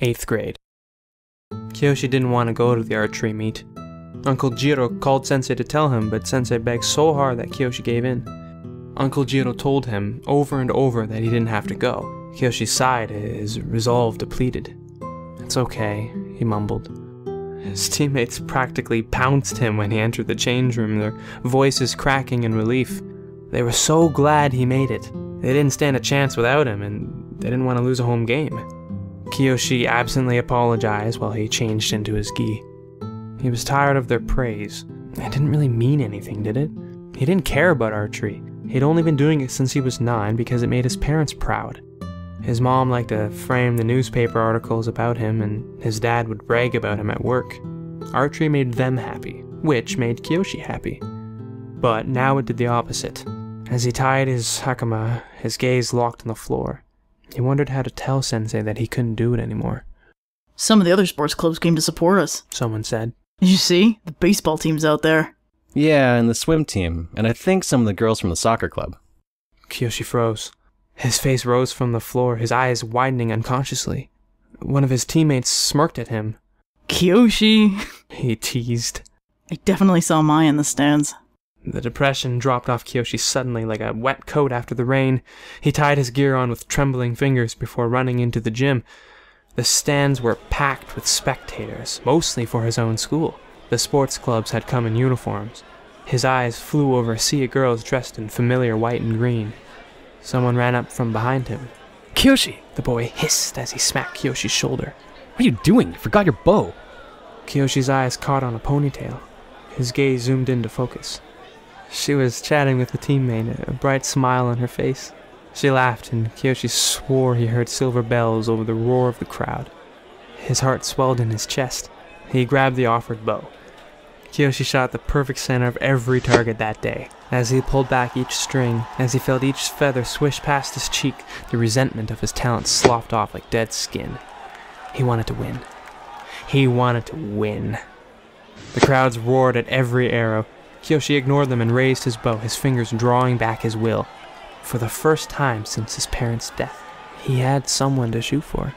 8th grade. Kiyoshi didn't want to go to the archery meet. Uncle Jiro called Sensei to tell him, but Sensei begged so hard that Kiyoshi gave in. Uncle Jiro told him over and over that he didn't have to go. Kiyoshi sighed, his resolve depleted. "It's okay," he mumbled. His teammates practically pounced him when he entered the change room, their voices cracking in relief. They were so glad he made it. They didn't stand a chance without him, and they didn't want to lose a home game. Kiyoshi absently apologized while he changed into his gi. He was tired of their praise. It didn't really mean anything, did it? He didn't care about archery. He'd only been doing it since he was 9 because it made his parents proud. His mom liked to frame the newspaper articles about him, and his dad would brag about him at work. Archery made them happy, which made Kiyoshi happy. But now it did the opposite. As he tied his hakama, his gaze locked on the floor. He wondered how to tell Sensei that he couldn't do it anymore. "Some of the other sports clubs came to support us," someone said. "Did you see? The baseball team's out there." "Yeah, and the swim team, and I think some of the girls from the soccer club." Kiyoshi froze. His face rose from the floor, his eyes widening unconsciously. One of his teammates smirked at him. "Kiyoshi," he teased. "I definitely saw Maya in the stands." The depression dropped off Kiyoshi suddenly like a wet coat after the rain. He tied his gear on with trembling fingers before running into the gym. The stands were packed with spectators, mostly for his own school. The sports clubs had come in uniforms. His eyes flew over a sea of girls dressed in familiar white and green. Someone ran up from behind him. "Kiyoshi!" The boy hissed as he smacked Kiyoshi's shoulder. "What are you doing? You forgot your bow." Kiyoshi's eyes caught on a ponytail. His gaze zoomed into focus. She was chatting with a teammate, a bright smile on her face. She laughed, and Kiyoshi swore he heard silver bells over the roar of the crowd. His heart swelled in his chest. He grabbed the offered bow. Kiyoshi shot the perfect center of every target that day. As he pulled back each string, as he felt each feather swish past his cheek, the resentment of his talent sloughed off like dead skin. He wanted to win. He wanted to win. The crowds roared at every arrow. Kiyoshi ignored them and raised his bow, his fingers drawing back his will. For the first time since his parents' death, he had someone to shoot for.